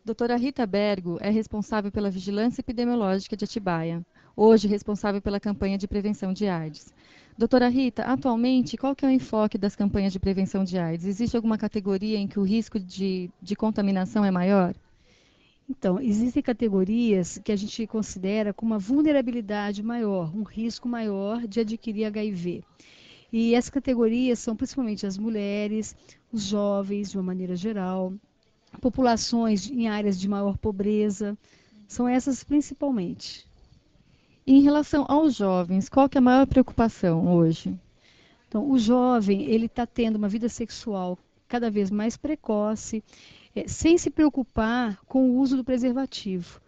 Doutora Rita Bergo é responsável pela Vigilância Epidemiológica de Atibaia, hoje responsável pela campanha de prevenção de AIDS. Doutora Rita, atualmente, qual que é o enfoque das campanhas de prevenção de AIDS? Existe alguma categoria em que o risco de contaminação é maior? Então, existem categorias que a gente considera com uma vulnerabilidade maior, um risco maior de adquirir HIV. E essas categorias são principalmente as mulheres, os jovens, de uma maneira geral, populações em áreas de maior pobreza, são essas principalmente. E em relação aos jovens, qual que é a maior preocupação hoje? Então, o jovem, ele está tendo uma vida sexual cada vez mais precoce, sem se preocupar com o uso do preservativo.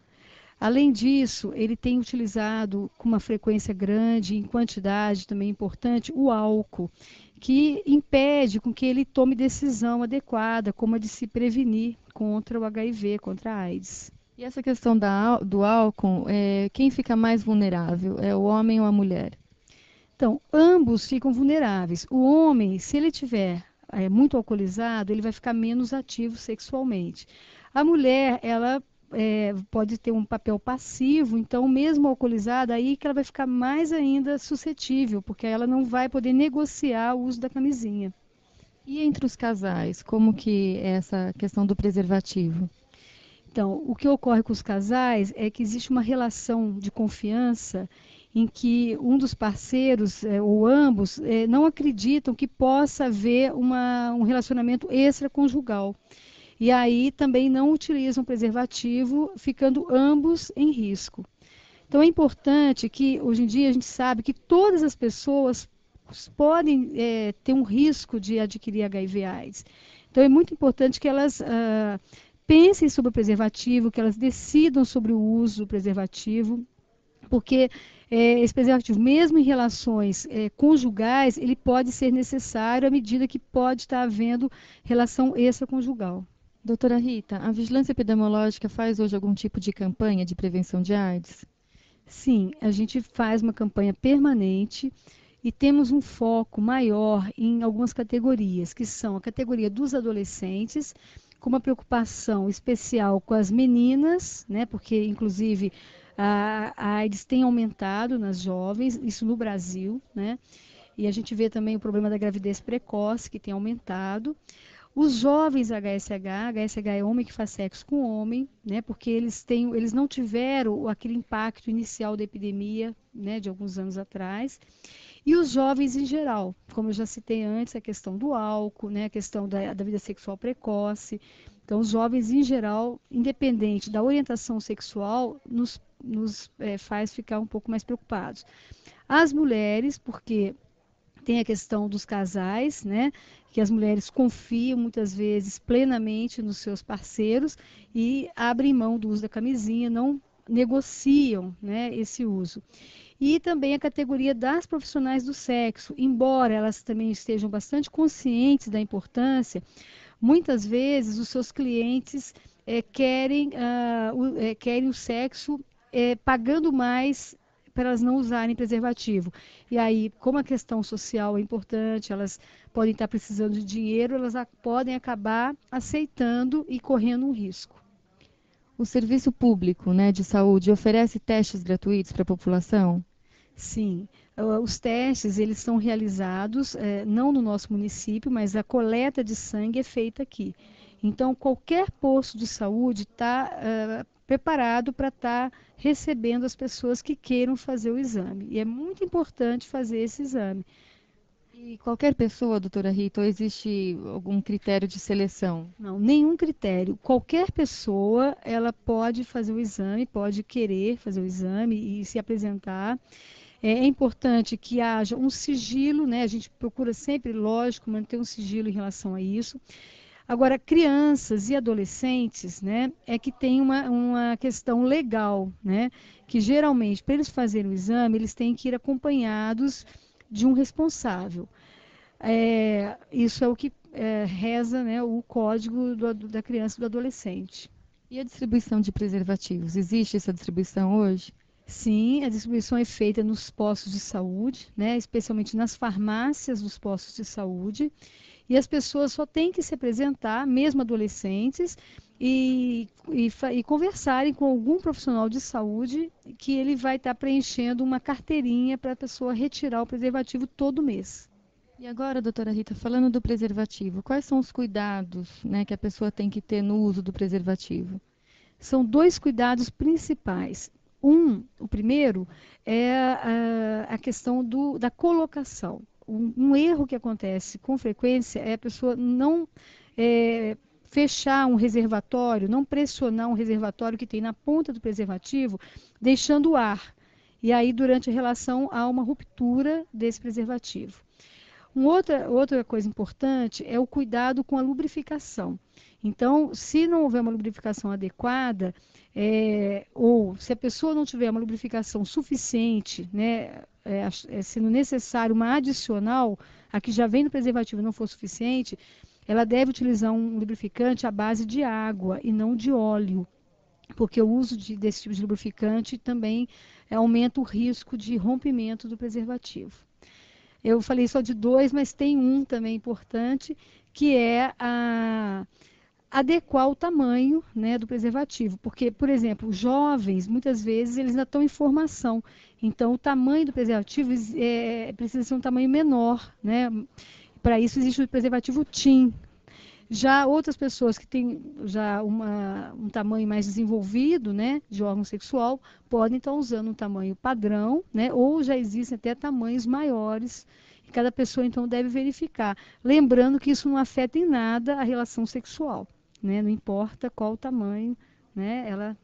Além disso, ele tem utilizado com uma frequência grande, em quantidade também importante, o álcool, que impede com que ele tome decisão adequada, como a de se prevenir contra o HIV, contra a AIDS. E essa questão do álcool, quem fica mais vulnerável? É o homem ou a mulher? Então, ambos ficam vulneráveis. O homem, se ele tiver muito alcoolizado, ele vai ficar menos ativo sexualmente. A mulher, ela pode ter um papel passivo, então, mesmo alcoolizada, aí que ela vai ficar mais ainda suscetível, porque ela não vai poder negociar o uso da camisinha. E entre os casais, como que é essa questão do preservativo? Então, o que ocorre com os casais é que existe uma relação de confiança em que um dos parceiros, ou ambos, não acreditam que possa haver um relacionamento extraconjugal. E aí também não utilizam preservativo, ficando ambos em risco. Então é importante que, hoje em dia, a gente sabe que todas as pessoas podem ter um risco de adquirir HIV/AIDS. Então é muito importante que elas pensem sobre o preservativo, que elas decidam sobre o uso do preservativo, porque esse preservativo, mesmo em relações conjugais, ele pode ser necessário à medida que pode estar havendo relação extraconjugal. Doutora Rita, a vigilância epidemiológica faz hoje algum tipo de campanha de prevenção de AIDS? Sim, a gente faz uma campanha permanente e temos um foco maior em algumas categorias, que são a categoria dos adolescentes, com uma preocupação especial com as meninas, né, porque inclusive a AIDS tem aumentado nas jovens, isso no Brasil, né, e a gente vê também o problema da gravidez precoce, que tem aumentado. Os jovens HSH é homem que faz sexo com homem, né, porque eles não tiveram aquele impacto inicial da epidemia, né, de alguns anos atrás. E os jovens em geral, como eu já citei antes, a questão do álcool, né, a questão da vida sexual precoce. Então, os jovens em geral, independente da orientação sexual, nos faz ficar um pouco mais preocupados. As mulheres, porque tem a questão dos casais, né? Que as mulheres confiam muitas vezes plenamente nos seus parceiros e abrem mão do uso da camisinha, não negociam, né, esse uso. E também a categoria das profissionais do sexo, embora elas também estejam bastante conscientes da importância, muitas vezes os seus clientes querem o sexo pagando mais para elas não usarem preservativo. E aí, como a questão social é importante, elas podem estar precisando de dinheiro, elas podem acabar aceitando e correndo um risco. O serviço público, né, de saúde oferece testes gratuitos para a população? Sim, os testes eles são realizados não no nosso município, mas a coleta de sangue é feita aqui. Então, qualquer posto de saúde está preparado para estar recebendo as pessoas que queiram fazer o exame. E é muito importante fazer esse exame. E qualquer pessoa, doutora Rita, ou existe algum critério de seleção? Não, nenhum critério. Qualquer pessoa, ela pode fazer o exame, pode querer fazer o exame e se apresentar. É importante que haja um sigilo, né? A gente procura sempre, lógico, manter um sigilo em relação a isso. Agora, crianças e adolescentes, né, é que tem uma questão legal, né? Que geralmente, para eles fazerem o exame, eles têm que ir acompanhados de um responsável. Isso é o que reza, né, o código da criança e do adolescente. E a distribuição de preservativos? Existe essa distribuição hoje? Sim, a distribuição é feita nos postos de saúde, né, especialmente nas farmácias dos postos de saúde. e as pessoas só têm que se apresentar, mesmo adolescentes, e conversarem com algum profissional de saúde que ele vai estar preenchendo uma carteirinha para a pessoa retirar o preservativo todo mês. E agora, doutora Rita, falando do preservativo, quais são os cuidados, né, que a pessoa tem que ter no uso do preservativo? São dois cuidados principais. O primeiro é a questão da colocação. Um erro que acontece com frequência é a pessoa não fechar um reservatório, não pressionar um reservatório que tem na ponta do preservativo, deixando o ar. E aí, durante a relação, há uma ruptura desse preservativo. Outra coisa importante é o cuidado com a lubrificação. Então, se não houver uma lubrificação adequada, ou se a pessoa não tiver uma lubrificação suficiente, né, sendo necessário uma adicional, a que já vem no preservativo e não for suficiente, ela deve utilizar um lubrificante à base de água e não de óleo, porque o uso desse tipo de lubrificante também aumenta o risco de rompimento do preservativo. Eu falei só de dois, mas tem um também importante, que é adequar o tamanho, né, do preservativo. Porque, por exemplo, jovens, muitas vezes, eles ainda estão em formação. Então, o tamanho do preservativo precisa ser um tamanho menor, né? Para isso existe o preservativo TIM. Já outras pessoas que têm já um tamanho mais desenvolvido, né, de órgão sexual, podem estar usando um tamanho padrão, né, ou já existem até tamanhos maiores. E cada pessoa, então, deve verificar. Lembrando que isso não afeta em nada a relação sexual, né, não importa qual o tamanho, né, ela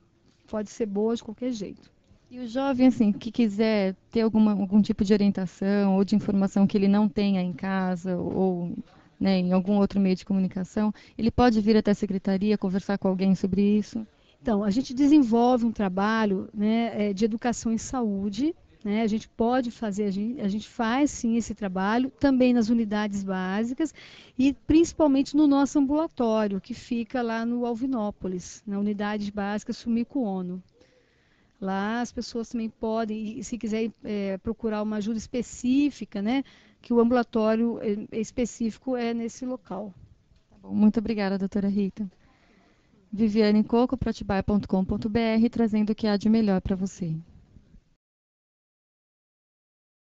pode ser boa de qualquer jeito. E o jovem, assim, que quiser ter algum tipo de orientação ou de informação que ele não tenha em casa ou, né, em algum outro meio de comunicação, ele pode vir até a secretaria conversar com alguém sobre isso? Então, a gente desenvolve um trabalho, né, de educação em saúde, né, a gente pode fazer, a gente faz sim esse trabalho, também nas unidades básicas e principalmente no nosso ambulatório, que fica lá no Alvinópolis, na unidade básica Sumiko Ono. Lá as pessoas também podem, e se quiser procurar uma ajuda específica, né, que o ambulatório específico é nesse local. Tá bom, muito obrigada, doutora Rita. Viviane Coco, proatibaia.com.br, trazendo o que há de melhor para você.